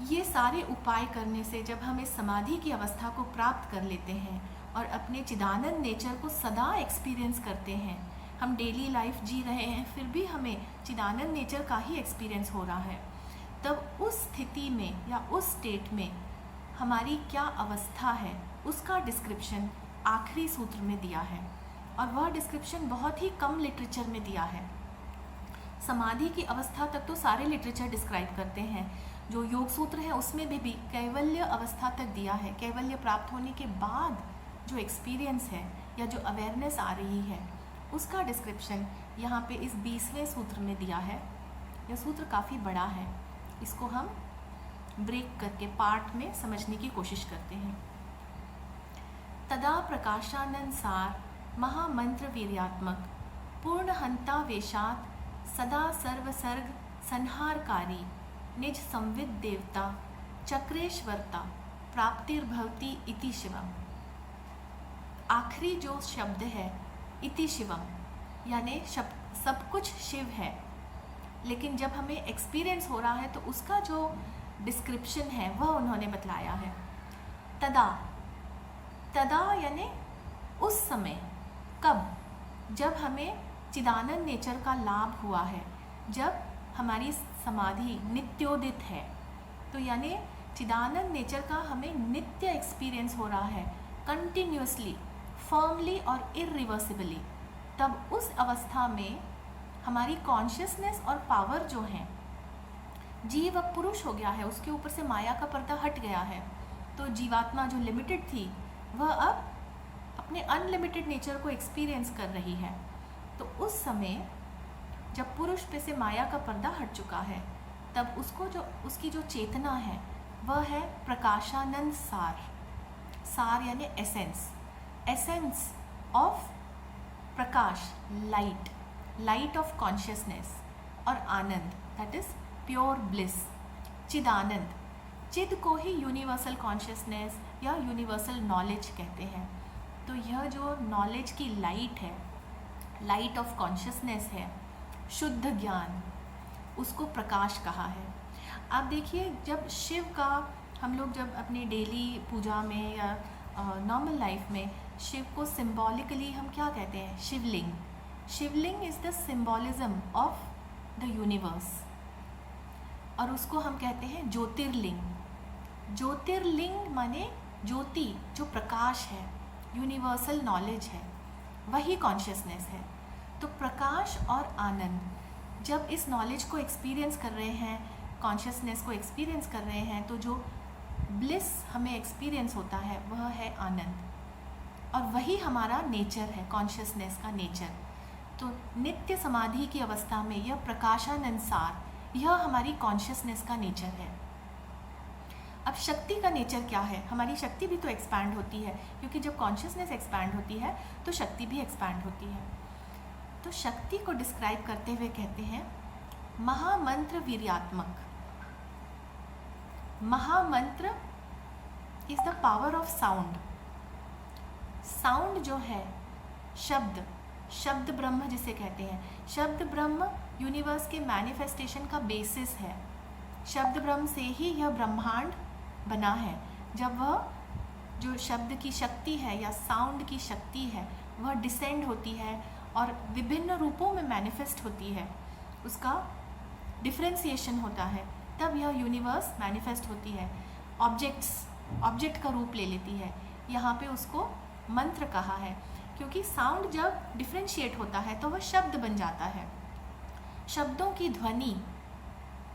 ये सारे उपाय करने से जब हम इस समाधि की अवस्था को प्राप्त कर लेते हैं और अपने चिदानंद नेचर को सदा एक्सपीरियंस करते हैं, हम डेली लाइफ जी रहे हैं फिर भी हमें चिदानंद नेचर का ही एक्सपीरियंस हो रहा है, तब उस स्थिति में या उस स्टेट में हमारी क्या अवस्था है उसका डिस्क्रिप्शन आखिरी सूत्र में दिया है। और वह डिस्क्रिप्शन बहुत ही कम लिटरेचर में दिया है। समाधि की अवस्था तक तो सारे लिटरेचर डिस्क्राइब करते हैं, जो योग सूत्र है उसमें भी कैवल्य अवस्था तक दिया है। कैवल्य प्राप्त होने के बाद जो एक्सपीरियंस है या जो अवेयरनेस आ रही है उसका डिस्क्रिप्शन यहाँ पे इस 20वें सूत्र में दिया है। यह सूत्र काफ़ी बड़ा है, इसको हम ब्रेक करके पार्ट में समझने की कोशिश करते हैं। तदा प्रकाशानंद सार महामंत्र वीर्यात्मक पूर्ण हंता वेशात सदा सर्वसर्ग संहारकारी निज संविद देवता चक्रेश्वरता प्राप्तिर्भवती इति शिवम। आखिरी जो शब्द है इति शिवम, यानी सब कुछ शिव है, लेकिन जब हमें एक्सपीरियंस हो रहा है तो उसका जो डिस्क्रिप्शन है वह उन्होंने बतलाया है। तदा, तदा यानी उस समय, कब? जब हमें चिदानंद नेचर का लाभ हुआ है, जब हमारी समाधि नित्योदित है, तो यानी चिदानंद नेचर का हमें नित्य एक्सपीरियंस हो रहा है, कंटिन्यूसली, फर्मली और इरिवर्सिबली, तब उस अवस्था में हमारी कॉन्शियसनेस और पावर जो है, जीव अब पुरुष हो गया है, उसके ऊपर से माया का पर्दा हट गया है, तो जीवात्मा जो लिमिटेड थी वह अब अपने अनलिमिटेड नेचर को एक्सपीरियंस कर रही है। तो उस समय जब पुरुष पे से माया का पर्दा हट चुका है, तब उसकी जो चेतना है वह है प्रकाशानंद सार। सार यानी essence of Prakash, light of consciousness, और आनंद, दैट इज प्योर ब्लिस, चिदानंद। चिद को ही यूनिवर्सल कॉन्शियसनेस या यूनिवर्सल नॉलेज कहते हैं। तो यह जो नॉलेज की लाइट है, लाइट ऑफ कॉन्शियसनेस है, शुद्ध ज्ञान, उसको प्रकाश कहा है। आप देखिए, जब शिव का हम लोग जब अपनी डेली पूजा में या नॉर्मल लाइफ में शिव को सिंबॉलिकली हम क्या कहते हैं? Shivling. Shivling is the symbolism of the universe, और उसको हम कहते हैं ज्योतिर्लिंग। ज्योतिर्लिंग माने ज्योति, जो प्रकाश है, यूनिवर्सल नॉलेज है, वही कॉन्शियसनेस है। तो प्रकाश और आनंद, जब इस नॉलेज को एक्सपीरियंस कर रहे हैं, कॉन्शियसनेस को एक्सपीरियंस कर रहे हैं, तो जो ब्लिस हमें एक्सपीरियंस होता है वह है आनंद, और वही हमारा नेचर है, कॉन्शियसनेस का नेचर। तो नित्य समाधि की अवस्था में यह प्रकाशानंद सार, यह हमारी कॉन्शियसनेस का नेचर है। अब शक्ति का नेचर क्या है? हमारी शक्ति भी तो एक्सपैंड होती है, क्योंकि जब कॉन्शियसनेस एक्सपैंड होती है तो शक्ति भी एक्सपैंड होती है। तो शक्ति को डिस्क्राइब करते हुए कहते हैं महामंत्र वीर्यात्मक। महामंत्र is the power of sound. Sound जो है, शब्द ब्रह्म जिसे कहते हैं, शब्द ब्रह्म यूनिवर्स के मैनिफेस्टेशन का बेसिस है। शब्द ब्रह्म से ही यह ब्रह्मांड बना है। जब वह जो शब्द की शक्ति है या साउंड की शक्ति है वह डिसेंड होती है और विभिन्न रूपों में मैनिफेस्ट होती है, उसका डिफ्रेंसिएशन होता है, तब यह यूनिवर्स मैनिफेस्ट होती है, ऑब्जेक्ट का रूप ले लेती है। यहाँ पे उसको मंत्र कहा है, क्योंकि साउंड जब डिफ्रेंशिएट होता है तो वह शब्द बन जाता है। शब्दों की ध्वनि,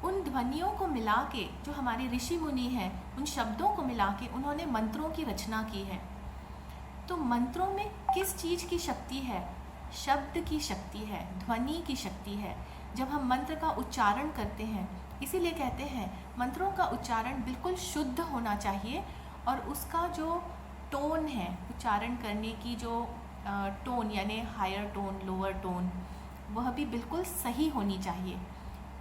उन ध्वनियों को मिला के, जो हमारे ऋषि मुनि हैं, उन शब्दों को मिला के उन्होंने मंत्रों की रचना की है। तो मंत्रों में किस चीज़ की शक्ति है? शब्द की शक्ति है, ध्वनि की शक्ति है। जब हम मंत्र का उच्चारण करते हैं, इसीलिए कहते हैं मंत्रों का उच्चारण बिल्कुल शुद्ध होना चाहिए, और उसका जो टोन है, उच्चारण करने की जो टोन, यानी हायर टोन, लोअर टोन, वह भी बिल्कुल सही होनी चाहिए,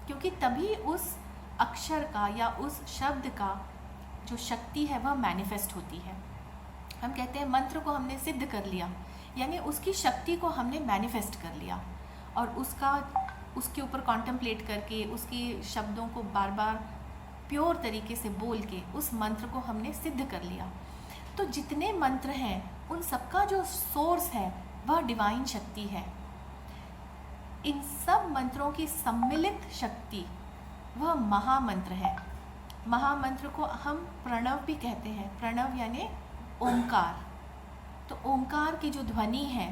क्योंकि तभी उस अक्षर का या उस शब्द का जो शक्ति है वह मैनिफेस्ट होती है। हम कहते हैं मंत्र को हमने सिद्ध कर लिया, यानी उसकी शक्ति को हमने मैनिफेस्ट कर लिया, और उसके ऊपर कॉन्टेम्पलेट करके, उसके शब्दों को बार बार प्योर तरीके से बोल के उस मंत्र को हमने सिद्ध कर लिया। तो जितने मंत्र हैं उन सबका जो सोर्स है वह डिवाइन शक्ति है। इन सब मंत्रों की सम्मिलित शक्ति वह महामंत्र है। महामंत्र को हम प्रणव भी कहते हैं। प्रणव यानी ओंकार। तो ओंकार की जो ध्वनि है,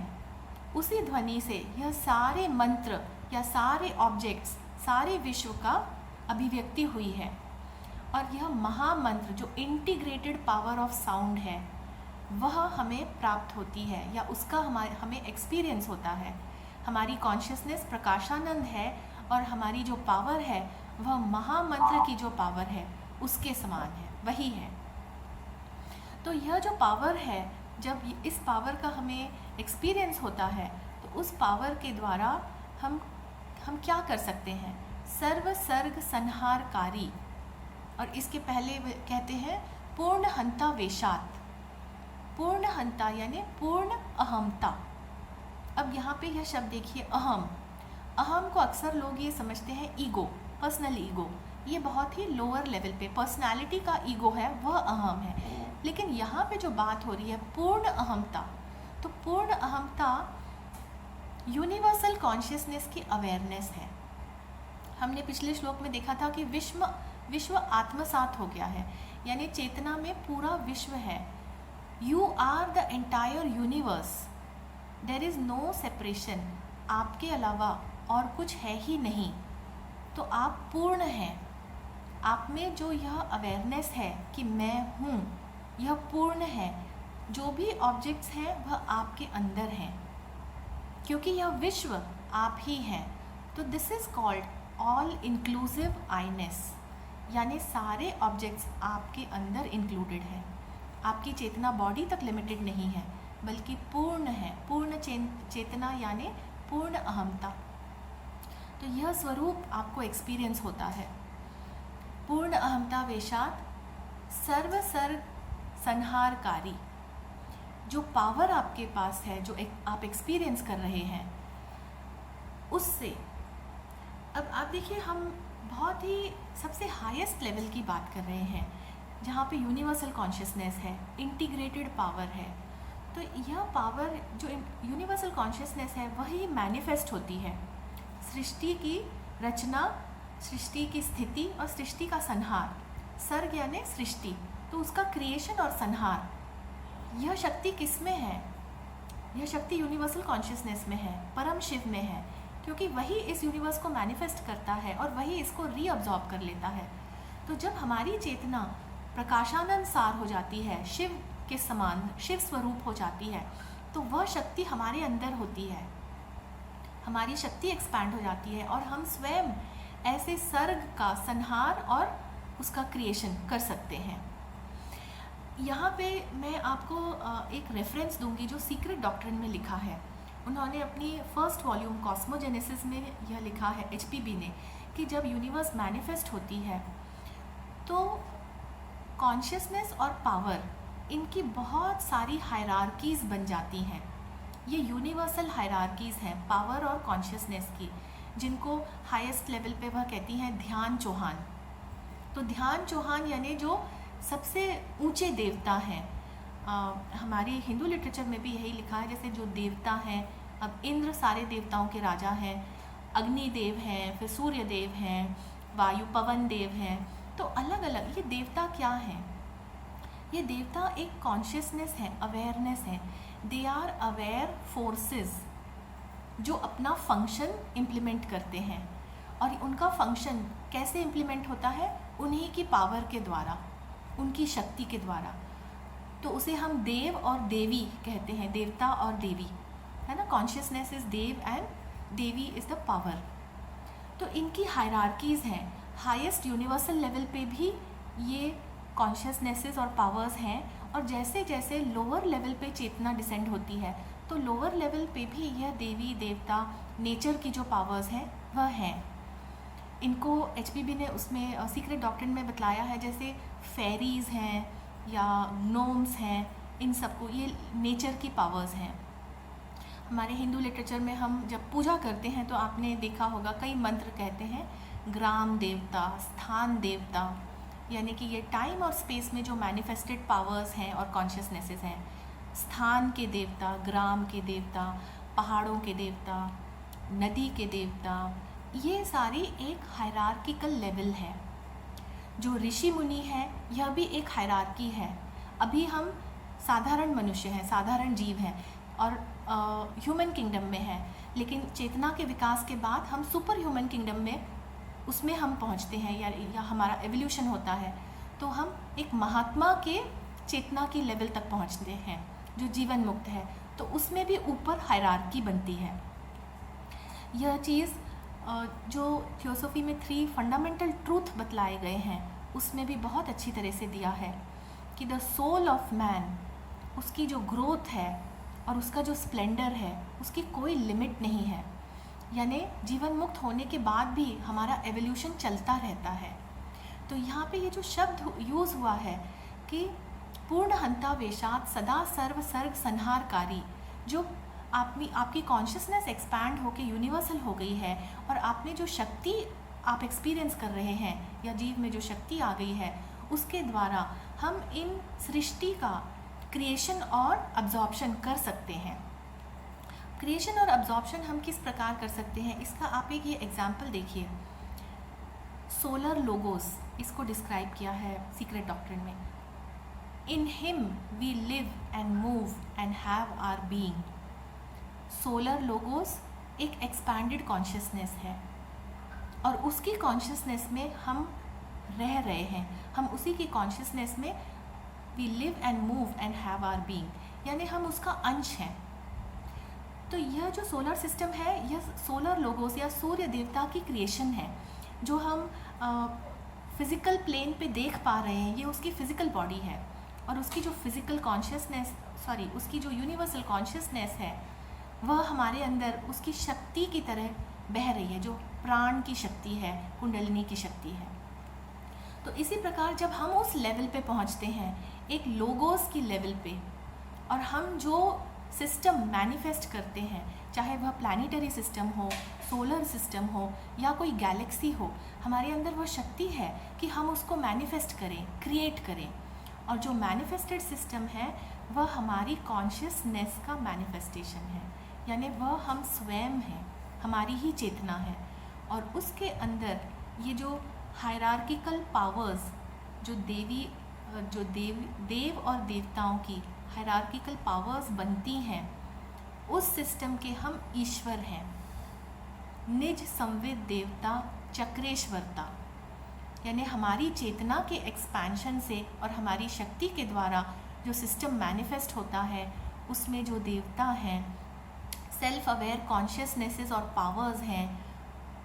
उसी ध्वनि से यह सारे मंत्र या सारे ऑब्जेक्ट्स, सारे विश्व का अभिव्यक्ति हुई है। और यह महामंत्र जो इंटीग्रेटेड पावर ऑफ साउंड है वह हमें प्राप्त होती है, या उसका हमें एक्सपीरियंस होता है। हमारी कॉन्शियसनेस प्रकाशानंद है, और हमारी जो पावर है वह महामंत्र की जो पावर है उसके समान है, वही है। तो यह जो पावर है, जब इस पावर का हमें एक्सपीरियंस होता है तो उस पावर के द्वारा हम क्या कर सकते हैं? सर्व सर्ग संहारकारी। और इसके पहले कहते हैं पूर्ण हंता वेशात। पूर्ण हंता यानी पूर्ण अहमता। अब यहाँ पे यह शब्द देखिए, अहम को अक्सर लोग ये समझते हैं ईगो, पर्सनल ईगो। ये बहुत ही लोअर लेवल पे पर्सनालिटी का ईगो है, वह अहम है। लेकिन यहाँ पे जो बात हो रही है पूर्ण अहमता, तो पूर्ण अहमता यूनिवर्सल कॉन्शियसनेस की अवेयरनेस है। हमने पिछले श्लोक में देखा था कि विश्व आत्मसात हो गया है, यानी चेतना में पूरा विश्व है। You are the entire universe, there is no separation, आपके अलावा और कुछ है ही नहीं, तो आप पूर्ण हैं। आप में जो यह अवेयरनेस है कि मैं हूँ, यह पूर्ण है। जो भी ऑब्जेक्ट्स हैं वह आपके अंदर हैं, क्योंकि यह विश्व आप ही हैं। तो this is called all inclusive Iness, यानी सारे ऑब्जेक्ट्स आपके अंदर इंक्लूडेड हैं। आपकी चेतना बॉडी तक लिमिटेड नहीं है, बल्कि पूर्ण है। पूर्ण चेतना यानी पूर्ण अहमता। तो यह स्वरूप आपको एक्सपीरियंस होता है। पूर्ण अहमता वेशात सर्व सर्ग संहारकारी, जो पावर आपके पास है, जो आप एक्सपीरियंस कर रहे हैं, उससे अब आप देखिए, हम बहुत ही सबसे हाईएस्ट लेवल की बात कर रहे हैं, जहाँ पे यूनिवर्सल कॉन्शियसनेस है, इंटीग्रेटेड पावर है। तो यह पावर जो यूनिवर्सल कॉन्शियसनेस है वही मैनिफेस्ट होती है। सृष्टि की रचना, सृष्टि की स्थिति और सृष्टि का संहार। सर्ग यानी सृष्टि, तो उसका क्रिएशन और संहार, यह शक्ति किस में है? यह शक्ति यूनिवर्सल कॉन्शियसनेस में है, परम शिव में है, क्योंकि वही इस यूनिवर्स को मैनिफेस्ट करता है और वही इसको रीअब्जॉर्ब कर लेता है। तो जब हमारी चेतना प्रकाशानंद सार हो जाती है, शिव के समान, शिव स्वरूप हो जाती है, तो वह शक्ति हमारे अंदर होती है। हमारी शक्ति एक्सपैंड हो जाती है और हम स्वयं ऐसे सर्ग का संहार और उसका क्रिएशन कर सकते हैं। यहाँ पे मैं आपको एक रेफरेंस दूंगी जो सीक्रेट डॉक्ट्रिन में लिखा है। उन्होंने अपनी फर्स्ट वॉल्यूम कॉस्मोजेनेसिस में यह लिखा है, HPB ने, कि जब यूनिवर्स मैनिफेस्ट होती है तो कॉन्शियसनेस और पावर, इनकी बहुत सारी हायरार्कीज़ बन जाती हैं। ये यूनिवर्सल हायरार्कीज़ हैं पावर और कॉन्शियसनेस की, जिनको हाईएस्ट लेवल पे वह कहती हैं ध्यान चौहान। तो ध्यान चौहान यानी जो सबसे ऊंचे देवता हैं। हमारे हिंदू लिटरेचर में भी यही लिखा है, जैसे जो देवता हैं, अब इंद्र सारे देवताओं के राजा हैं, अग्नि देव हैं, फिर सूर्य देव हैं, वायु पवन देव हैं। तो अलग अलग ये देवता क्या हैं? ये देवता एक कॉन्शियसनेस है, अवेयरनेस है। दे आर अवेयर फोर्सेस जो अपना फंक्शन इम्प्लीमेंट करते हैं, और उनका फंक्शन कैसे इम्प्लीमेंट होता है? उन्हीं की पावर के द्वारा, उनकी शक्ति के द्वारा। तो उसे हम देव और देवी कहते हैं, देवता और देवी, है ना। Consciousness is Dev and Devi is the power. तो इनकी हायरार्कीज़ हैं। हाईएस्ट यूनिवर्सल लेवल पे भी ये कॉन्शियसनेसेस और पावर्स हैं, और जैसे जैसे लोअर लेवल पे चेतना डिसेंड होती है, तो लोअर लेवल पे भी यह देवी देवता, नेचर की जो पावर्स हैं वह हैं। इनको HPB ने उसमें सीक्रेट डॉक्ट्रिन में बतलाया है, जैसे फेरीज़ हैं या नोम्स हैं, इन सबको ये नेचर की पावर्स हैं। हमारे हिंदू लिटरेचर में हम जब पूजा करते हैं तो आपने देखा होगा कई मंत्र कहते हैं, ग्राम देवता, स्थान देवता, यानी कि ये टाइम और स्पेस में जो मैनिफेस्टेड पावर्स हैं और कॉन्शियसनेसेस हैं। स्थान के देवता, ग्राम के देवता, पहाड़ों के देवता, नदी के देवता, ये सारी एक हायरार्किकल लेवल है। जो ऋषि मुनि है, यह भी एक हायरार्की है। अभी हम साधारण मनुष्य हैं, साधारण जीव हैं और ह्यूमन किंगडम में हैं, लेकिन चेतना के विकास के बाद हम सुपर ह्यूमन किंगडम में उसमें हम पहुंचते हैं, या हमारा एवोल्यूशन होता है, तो हम एक महात्मा के चेतना की लेवल तक पहुंचते हैं जो जीवन मुक्त है। तो उसमें भी ऊपर हायरार्की बनती है। यह चीज़ जो थियोसॉफी में 3 फंडामेंटल ट्रूथ बतलाए गए हैं, उसमें भी बहुत अच्छी तरह से दिया है कि द सोल ऑफ मैन, उसकी जो ग्रोथ है और उसका जो स्प्लेंडर है, उसकी कोई लिमिट नहीं है। यानी जीवन मुक्त होने के बाद भी हमारा एवोल्यूशन चलता रहता है। तो यहाँ पे ये जो शब्द यूज़ हुआ है कि पूर्ण हंता वेशात सदा सर्व सर्ग संहारकारी, जो आपकी कॉन्शियसनेस एक्सपैंड होके यूनिवर्सल हो गई है, और आपने जो शक्ति आप एक्सपीरियंस कर रहे हैं, या जीव में जो शक्ति आ गई है, उसके द्वारा हम इन सृष्टि का क्रिएशन और अब्जॉर्प्शन कर सकते हैं। क्रिएशन और अब्जॉर्प्शन हम किस प्रकार कर सकते हैं, इसका आप एक ये एग्जाम्पल देखिए। सोलर लोगोस इसको डिस्क्राइब किया है सीक्रेट डॉक्ट्रिन में। In him we live and move and have our being. Solar logos एक एक्सपैंडेड कॉन्शियसनेस है और उसकी कॉन्शियसनेस में हम रह रहे हैं, हम उसी की कॉन्शियसनेस में we live and move and have our being, यानी हम उसका अंश हैं। तो यह जो सोलर सिस्टम है, यह सोलर लोगोस या सूर्य देवता की क्रिएशन है, जो हम फिज़िकल प्लेन पे देख पा रहे हैं। ये उसकी फ़िज़िकल बॉडी है और उसकी जो फिज़िकल कॉन्शियसनेस उसकी जो यूनिवर्सल कॉन्शियसनेस है वह हमारे अंदर उसकी शक्ति की तरह बह रही है, जो प्राण की शक्ति है, कुंडलिनी की शक्ति है। तो इसी प्रकार जब हम उस लेवल पे पहुंचते हैं, एक लोगोस की लेवल पे, और हम जो सिस्टम मैनिफेस्ट करते हैं, चाहे वह प्लानिटरी सिस्टम हो, सोलर सिस्टम हो या कोई गैलेक्सी हो, हमारे अंदर वह शक्ति है कि हम उसको मैनिफेस्ट करें, क्रिएट करें। और जो मैनिफेस्टेड सिस्टम है वह हमारी कॉन्शियसनेस का मैनिफेस्टेशन है, यानी वह हम स्वयं हैं, हमारी ही चेतना है। और उसके अंदर ये जो हायरार्किकल पावर्स, जो देव और देवताओं की हायरार्किकल पावर्स बनती हैं, उस सिस्टम के हम ईश्वर हैं। निज संविद देवता चक्रेश्वरता, यानी हमारी चेतना के एक्सपेंशन से और हमारी शक्ति के द्वारा जो सिस्टम मैनिफेस्ट होता है, उसमें जो देवता हैं, सेल्फ अवेयर कॉन्शियसनेसेस और पावर्स हैं,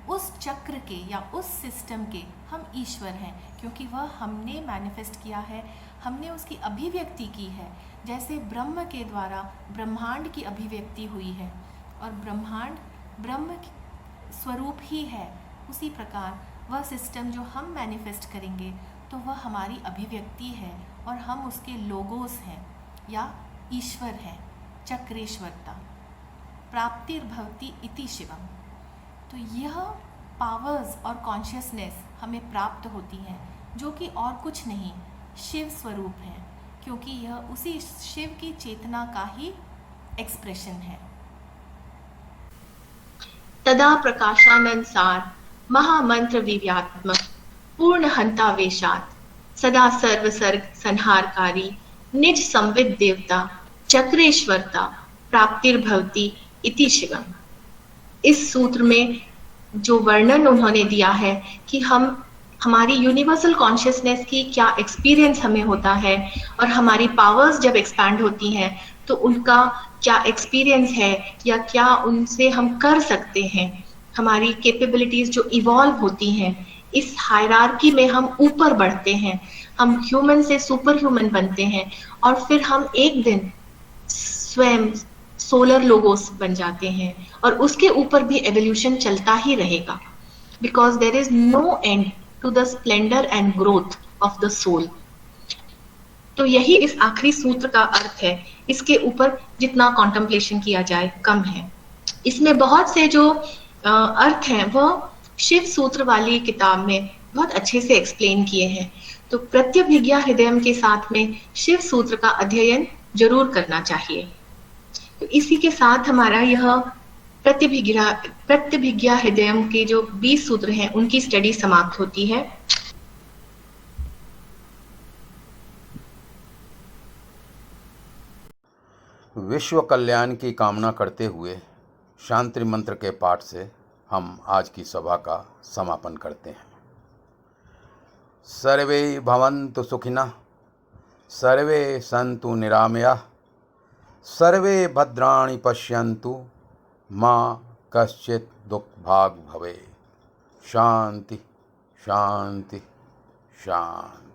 उस चक्र के या उस सिस्टम के हम ईश्वर हैं, क्योंकि वह हमने मैनिफेस्ट किया है, हमने उसकी अभिव्यक्ति की है। जैसे ब्रह्म के द्वारा ब्रह्मांड की अभिव्यक्ति हुई है और ब्रह्मांड ब्रह्म स्वरूप ही है, उसी प्रकार वह सिस्टम जो हम मैनिफेस्ट करेंगे तो वह हमारी अभिव्यक्ति है और हम उसके लोगोस हैं या ईश्वर हैं। चक्रेश्वरता प्राप्तिर्भवति इति शिवम। तो यह पावर्स और कॉन्शियसनेस हमें प्राप्त होती हैं, जो कि और कुछ नहीं, शिव स्वरूप है, क्योंकि यह उसी शिव की चेतना का ही एक्सप्रेशन है।
तदा प्रकाशानंसार महामंत्र विव्यात्मक पूर्ण हंतावेशात सदा सर्वसर्ग संहारकारी निज संविद देवता चक्रेश्वरता प्राप्तिर्भवति इति शिवम। इस सूत्र में जो वर्णन उन्होंने दिया है कि हमारी यूनिवर्सल कॉन्शियसनेस की क्या एक्सपीरियंस हमें होता है और हमारी पावर्स जब एक्सपैंड होती हैं तो उनका क्या एक्सपीरियंस है या क्या उनसे हम कर सकते हैं, हमारी कैपेबिलिटीज जो इवॉल्व होती हैं, इस हायरार्की में हम ऊपर बढ़ते हैं, हम ह्यूमन से सुपर ह्यूमन बनते हैं और फिर हम एक दिन स्वयं सोलर लोगोस बन जाते हैं और उसके ऊपर भी एवोल्यूशन चलता ही रहेगा, because there is no end to the splendour and growth of the soul. तो यही इस आखिरी सूत्र का अर्थ है। इसके ऊपर जितना कॉन्टेम्पलेशन किया जाए कम है। इसमें बहुत से जो अर्थ हैं वह शिव सूत्र वाली किताब में बहुत अच्छे से एक्सप्लेन किए हैं। तो प्रत्यभिज्ञा हृदयम के साथ में शिव सूत्र का अध्ययन जरूर करना चाहिए। तो इसी के साथ हमारा यह प्रत्यभिज्ञा हृदयम के जो 20 सूत्र हैं उनकी स्टडी समाप्त होती है।
विश्व कल्याण की कामना करते हुए शांति मंत्र के पाठ से हम आज की सभा का समापन करते हैं। सर्वे भवन्तु सुखिनः, सर्वे सन्तु निरामयाः, सर्वे भद्राणि पश्यन्तु, मा कश्चित् दुःखभाग् भवेत्। शांति शांति शांति।